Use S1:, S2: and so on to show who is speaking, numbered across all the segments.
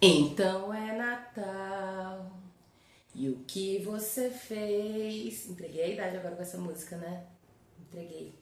S1: Então é Natal, e o que você fez? Entreguei a idade agora com essa música, né? Entreguei.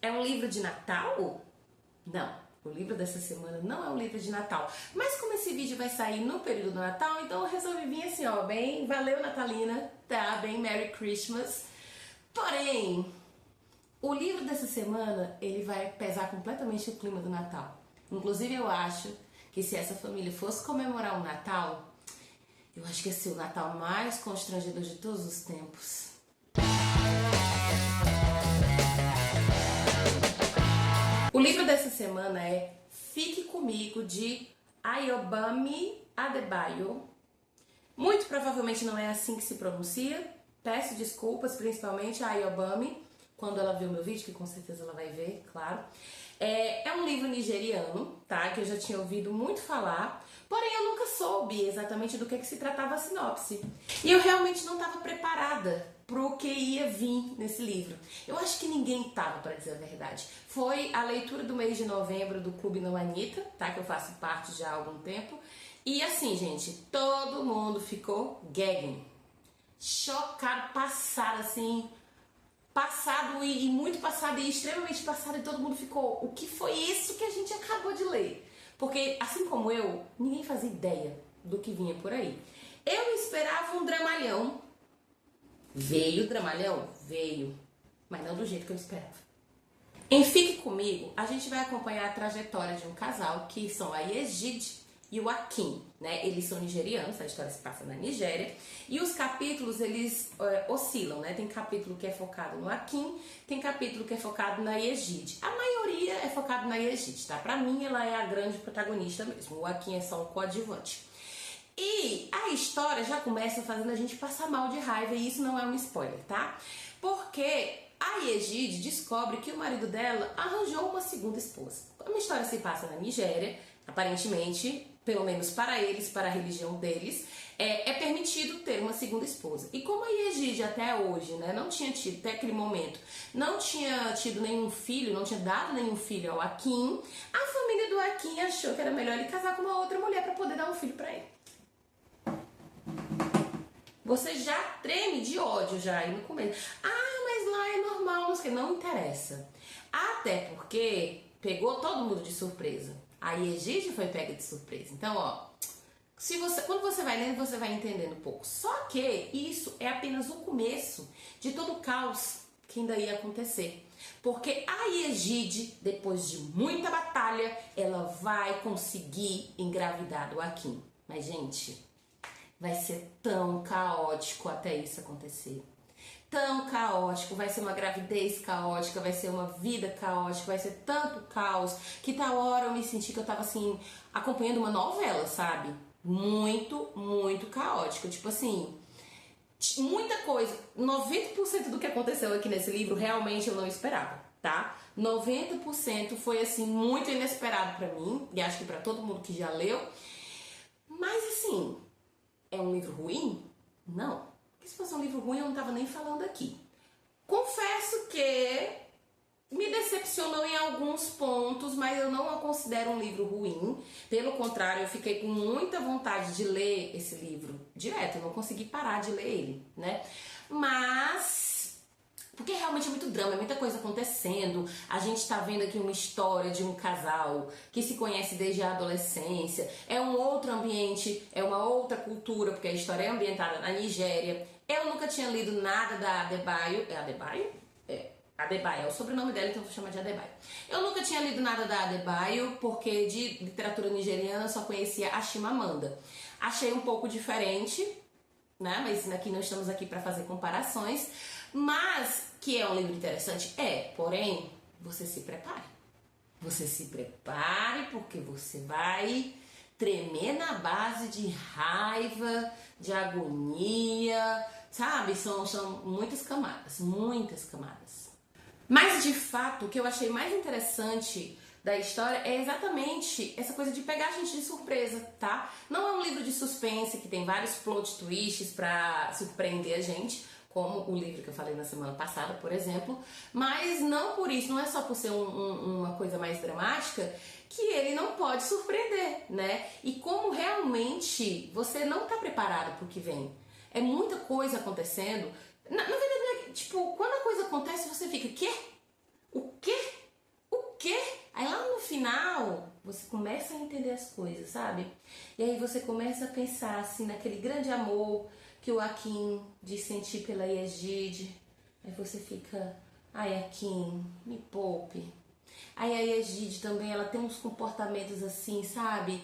S1: É um livro de Natal? Não, o livro dessa semana não é um livro de Natal. Mas como esse vídeo vai sair no período do Natal, então eu resolvi vir assim, ó, bem valeu Natalina, tá? Bem Merry Christmas. Porém, o livro dessa semana, ele vai pesar completamente o clima do Natal. Inclusive, eu acho que se essa família fosse comemorar o Natal, eu acho que ia ser o Natal mais constrangedor de todos os tempos. O livro dessa semana é Fique Comigo, de Ayobami Adebayo. Muito provavelmente não é assim que se pronuncia. Peço desculpas, principalmente a Ayobami, quando ela ver o meu vídeo, que com certeza ela vai ver, claro. É um livro nigeriano, tá? Que eu já tinha ouvido muito falar, porém eu nunca soube exatamente do que se tratava a sinopse. E eu realmente não estava preparada pro que ia vir nesse livro. Eu acho que ninguém estava, para dizer a verdade. Foi a leitura do mês de novembro do Clube Não Anitta, tá? Que eu faço parte já há algum tempo. E assim, gente, todo mundo ficou gagging. Chocado, passado, assim... Passado e muito passado e extremamente passado, e todo mundo ficou, o que foi isso que a gente acabou de ler? Porque, assim como eu, ninguém fazia ideia do que vinha por aí. Eu esperava um dramalhão. Veio o dramalhão? Veio. Mas não do jeito que eu esperava. Em Fique Comigo, a gente vai acompanhar a trajetória de um casal, que são a Yejide e o Akin, né? Eles são nigerianos, a história se passa na Nigéria, e os capítulos, eles oscilam, né? Tem capítulo que é focado no Akin, tem capítulo que é focado na Yejide. A maioria é focado na Yejide, tá? Pra mim, ela é a grande protagonista mesmo, o Akin é só um coadjuvante. E a história já começa fazendo a gente passar mal de raiva, e isso não é um spoiler, tá? Porque a Yejide descobre que o marido dela arranjou uma segunda esposa. Como a história se passa na Nigéria, aparentemente, pelo menos para eles, para a religião deles, é permitido ter uma segunda esposa. E como a Yejide até hoje, né, não tinha tido, até aquele momento, não tinha tido nenhum filho, não tinha dado nenhum filho ao Akin, a família do Akin achou que era melhor ele casar com uma outra mulher para poder dar um filho para ele. Você já treme de ódio já aí no começo. Ah, mas lá é normal, não interessa. Até porque pegou todo mundo de surpresa. A Yejide foi pega de surpresa. Então, ó, quando você vai lendo, você vai entendendo um pouco. Só que isso é apenas o começo de todo o caos que ainda ia acontecer. Porque a Yejide, depois de muita batalha, ela vai conseguir engravidar do Akin. Mas, gente, vai ser tão caótico até isso acontecer. Tão caótico, vai ser uma gravidez caótica, vai ser uma vida caótica, vai ser tanto caos que tal hora eu me senti que eu tava assim, acompanhando uma novela, sabe? Muito, muito caótico. Tipo assim, muita coisa, 90% do que aconteceu aqui nesse livro realmente eu não esperava, tá? 90% foi assim, muito inesperado pra mim, e acho que pra todo mundo que já leu. Mas assim, é um livro ruim? Não. Porque se fosse um livro ruim, eu não tava nem falando aqui. Confesso que me decepcionou em alguns pontos, mas eu não a considero um livro ruim. Pelo contrário, eu fiquei com muita vontade de ler esse livro direto. Eu não consegui parar de ler ele, né? Mas... porque realmente é muito drama, é muita coisa acontecendo. A gente tá vendo aqui uma história de um casal que se conhece desde a adolescência. É um outro ambiente, é uma outra cultura, porque a história é ambientada na Nigéria. Eu nunca tinha lido nada da Adebayo. É Adebayo? É. Adebayo é o sobrenome dela, então eu vou chamar de Adebayo. Eu nunca tinha lido nada da Adebayo, porque de literatura nigeriana eu só conhecia a Chimamanda. Achei um pouco diferente, né? Mas aqui não estamos aqui para fazer comparações. Mas que é um livro interessante, porém, você se prepare. Você se prepare porque você vai tremer na base de raiva, de agonia, sabe? São muitas camadas, muitas camadas. Mas, de fato, o que eu achei mais interessante da história é exatamente essa coisa de pegar a gente de surpresa, tá? Não é um livro de suspense que tem vários plot twists pra surpreender a gente. como o livro que eu falei na semana passada, por exemplo, mas não por isso, não é só por ser uma coisa mais dramática, que ele não pode surpreender, né? E como realmente você não tá preparado pro que vem. É muita coisa acontecendo. Na verdade, tipo, quando a coisa acontece, você fica, quê? O quê? O quê? Aí lá no final, você começa a entender as coisas, sabe? E aí você começa a pensar, assim, naquele grande amor que o Akin diz sentir pela Yegide. Aí você fica, ai Akin, me poupe. Aí a Yegide também, ela tem uns comportamentos assim, sabe?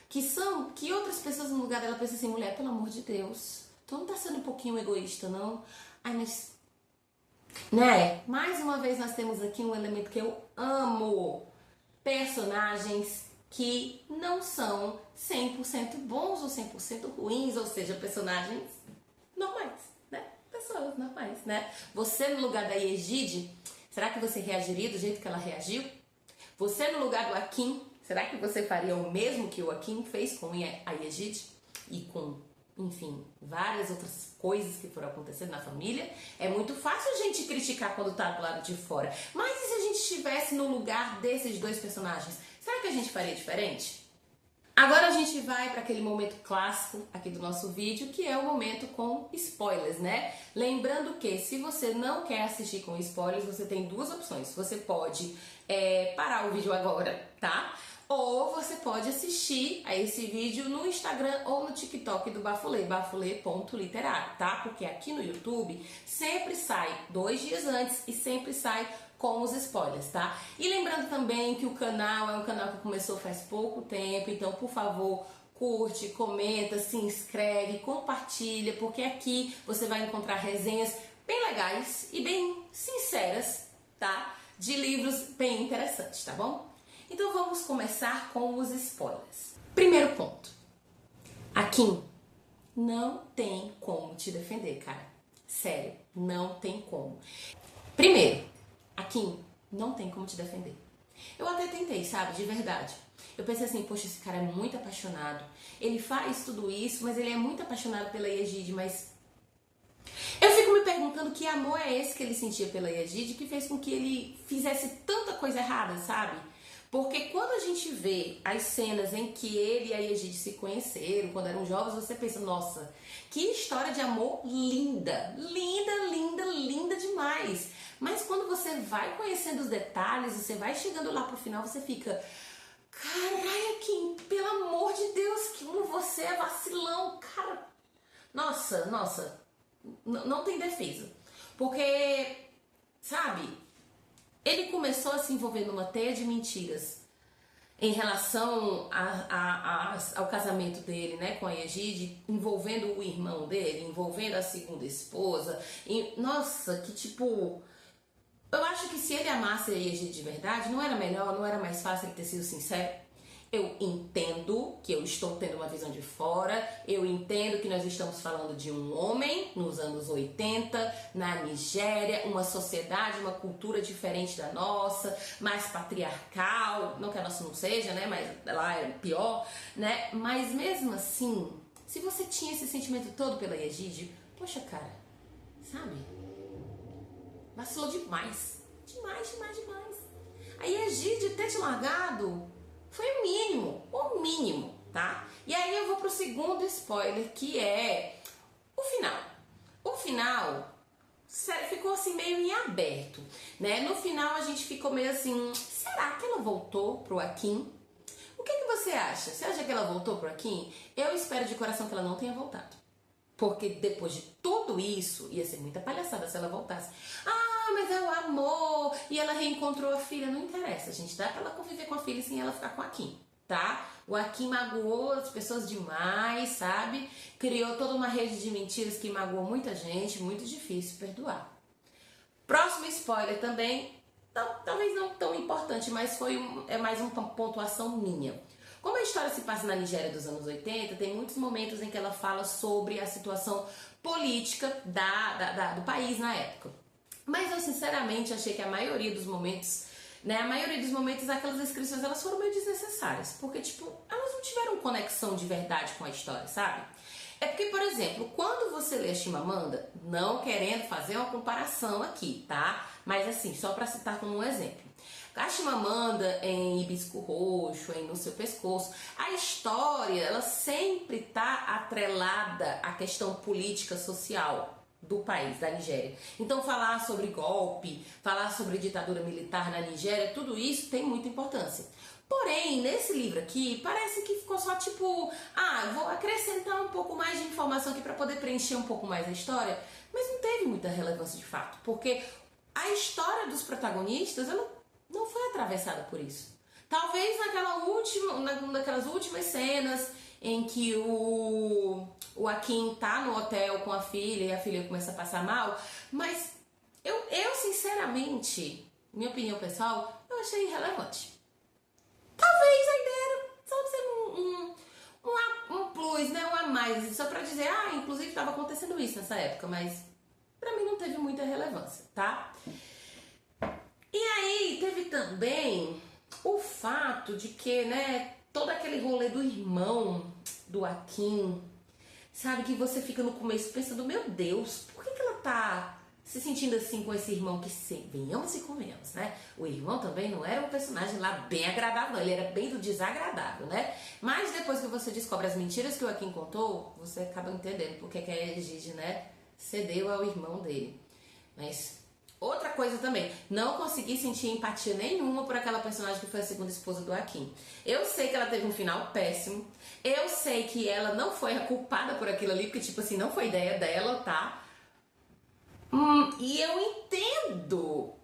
S1: Que outras pessoas no lugar dela pensam assim, mulher, pelo amor de Deus, tu não tá sendo um pouquinho egoísta, não? Ai, mas... Né? Mais uma vez nós temos aqui um elemento que eu amo. Personagens que não são 100% bons ou 100% ruins, ou seja, personagens normais, né? Pessoas normais, né? Você no lugar da Yegide, será que você reagiria do jeito que ela reagiu? Você no lugar do Akin, será que você faria o mesmo que o Akin fez com a Yegide? E com, enfim, várias outras coisas que foram acontecendo na família? É muito fácil a gente criticar quando tá do lado de fora. Mas e se a gente estivesse no lugar desses dois personagens? Será que a gente faria diferente? Agora a gente vai para aquele momento clássico aqui do nosso vídeo, que é o momento com spoilers, né? Lembrando que se você não quer assistir com spoilers, você tem duas opções. Você pode parar o vídeo agora, tá? Ou você pode assistir a esse vídeo no Instagram ou no TikTok do Bafulê, bafulê.literário, tá? Porque aqui no YouTube sempre sai 2 dias antes e sempre sai com os spoilers, tá? E lembrando também que o canal é um canal que começou faz pouco tempo, então por favor, curte, comenta, se inscreve, compartilha, porque aqui você vai encontrar resenhas bem legais e bem sinceras, tá? De livros bem interessantes, tá bom? Então vamos começar com os spoilers. Primeiro ponto. Akin, não tem como te defender, cara. Sério, não tem como. Primeiro, Akin, não tem como te defender. Eu até tentei, sabe? De verdade. Eu pensei assim, poxa, esse cara é muito apaixonado. Ele faz tudo isso, mas ele é muito apaixonado pela Yegide, mas... Eu fico me perguntando que amor é esse que ele sentia pela Yegide que fez com que ele fizesse tanta coisa errada, sabe? Porque quando a gente vê as cenas em que ele e a Yegide se conheceram, quando eram jovens, você pensa, nossa, que história de amor linda, linda, linda, linda demais. Mas quando você vai conhecendo os detalhes, você vai chegando lá pro final, você fica, caralho, Kim, pelo amor de Deus, que você é vacilão, cara. Nossa, não tem defesa. Porque, sabe... Ele começou a se envolver numa teia de mentiras em relação ao casamento dele, né, com a Yegide, envolvendo o irmão dele, envolvendo a segunda esposa. E, nossa, que tipo... Eu acho que se ele amasse a Yegide de verdade, não era melhor, não era mais fácil ele ter sido sincero? Eu entendo que eu estou tendo uma visão de fora, eu entendo que nós estamos falando de um homem nos anos 80, na Nigéria, uma sociedade, uma cultura diferente da nossa, mais patriarcal, não que a nossa não seja, né, mas lá é pior, né, mas mesmo assim, se você tinha esse sentimento todo pela Yegide, poxa cara, sabe, vacilou demais, demais. A Yegide ter te largado... Foi o mínimo, tá? E aí eu vou pro segundo spoiler, que é o final. O final ficou assim meio em aberto, né? No final a gente ficou meio assim, será que ela voltou pro Akin? O que você acha? Você acha que ela voltou pro Akin? Eu espero de coração que ela não tenha voltado. Porque depois de tudo isso, ia ser muita palhaçada se ela voltasse. Ah, mas é o amor, e ela reencontrou a filha. Não interessa, gente, dá pra ela conviver com a filha sem ela ficar com a Akin, tá? O Akin magoou as pessoas demais, sabe? Criou toda uma rede de mentiras que magoou muita gente, muito difícil perdoar. Próximo spoiler também, talvez não tão importante, mas é mais uma pontuação minha. Como a história se passa na Nigéria dos anos 80, tem muitos momentos em que ela fala sobre a situação política do país na época. Mas eu sinceramente achei que a maioria dos momentos né? A maioria dos momentos aquelas descrições elas foram meio desnecessárias, porque tipo, elas não tiveram conexão de verdade com a história, sabe? É porque, por exemplo, quando você lê a Chimamanda, não querendo fazer uma comparação aqui, tá? Mas assim, só para citar como um exemplo. A Chimamanda em Hibisco Roxo, em No Seu Pescoço, a história, ela sempre tá atrelada à questão política, social do país, da Nigéria. Então falar sobre golpe, falar sobre ditadura militar na Nigéria, tudo isso tem muita importância. Porém, nesse livro aqui, parece que ficou só tipo, vou acrescentar um pouco mais de informação aqui para poder preencher um pouco mais a história, mas não teve muita relevância de fato, porque a história dos protagonistas ela não foi atravessada por isso. Talvez naquelas últimas cenas em que o Akin tá no hotel com a filha e a filha começa a passar mal, mas eu sinceramente, minha opinião pessoal, eu achei irrelevante. Talvez a ideia era só ser um plus, né? Um a mais, só pra dizer, inclusive estava acontecendo isso nessa época, mas pra mim não teve muita relevância, tá? E aí teve também o fato de que, né, todo aquele rolê do irmão do Akin, sabe, que você fica no começo pensando, meu Deus, por que ela tá se sentindo assim com esse irmão que, venhamos e convenhamos, né? O irmão também não era um personagem lá bem agradável, ele era bem do desagradável, né? Mas depois que você descobre as mentiras que o Akin contou, você acaba entendendo porque que a Egide, né, cedeu ao irmão dele. Mas outra coisa também, não consegui sentir empatia nenhuma por aquela personagem que foi a segunda esposa do Akin. Eu sei que ela teve um final péssimo, eu sei que ela não foi a culpada por aquilo ali, porque tipo assim, não foi ideia dela, tá? E eu entendo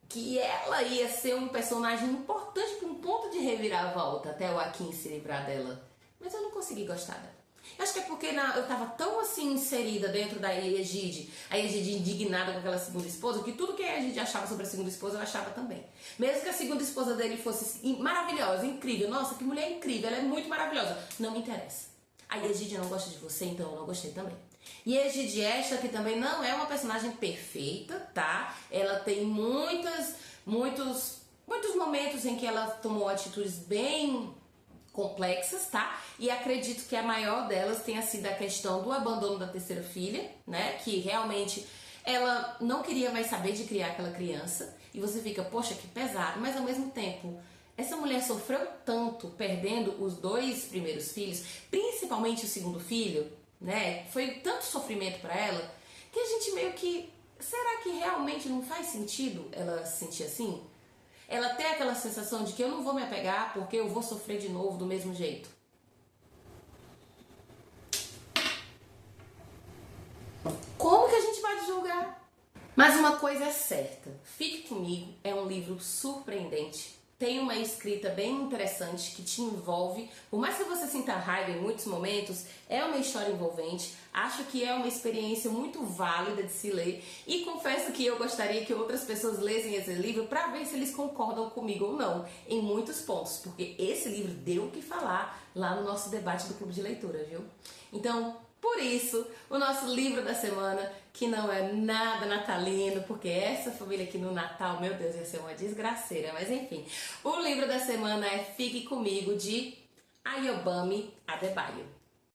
S1: que ela ia ser um personagem importante para um ponto de reviravolta até o Akin se livrar dela. Mas eu não consegui gostar dela. Acho que é porque eu tava tão assim inserida dentro da Egide, a Egide indignada com aquela segunda esposa, que tudo que a Egide achava sobre a segunda esposa eu achava também. Mesmo que a segunda esposa dele fosse maravilhosa, incrível, nossa, que mulher incrível, ela é muito maravilhosa, não me interessa. A Egide não gosta de você, então eu não gostei também. E a Egide esta, que também não é uma personagem perfeita, tá? Ela tem muitos momentos em que ela tomou atitudes bem complexas, tá? E acredito que a maior delas tenha sido a questão do abandono da terceira filha, né? Que realmente ela não queria mais saber de criar aquela criança. E você fica, poxa, que pesado. Mas ao mesmo tempo, essa mulher sofreu tanto perdendo os 2 primeiros filhos, principalmente o segundo filho, né? Foi tanto sofrimento para ela, que a gente meio que... Será que realmente não faz sentido ela se sentir assim? Ela tem aquela sensação de que eu não vou me apegar porque eu vou sofrer de novo do mesmo jeito. Como que a gente pode julgar? Mas uma coisa é certa, Fique Comigo é um livro surpreendente, tem uma escrita bem interessante que te envolve, por mais que você sinta raiva em muitos momentos, é uma história envolvente, acho que é uma experiência muito válida de se ler e confesso que eu gostaria que outras pessoas lessem esse livro para ver se eles concordam comigo ou não, em muitos pontos, porque esse livro deu o que falar lá no nosso debate do Clube de Leitura, viu? Então, por isso, o nosso livro da semana, que não é nada natalino, porque essa família aqui no Natal, meu Deus, ia ser uma desgraceira, mas enfim. O livro da semana é Fique Comigo, de Ayobami Adebayo.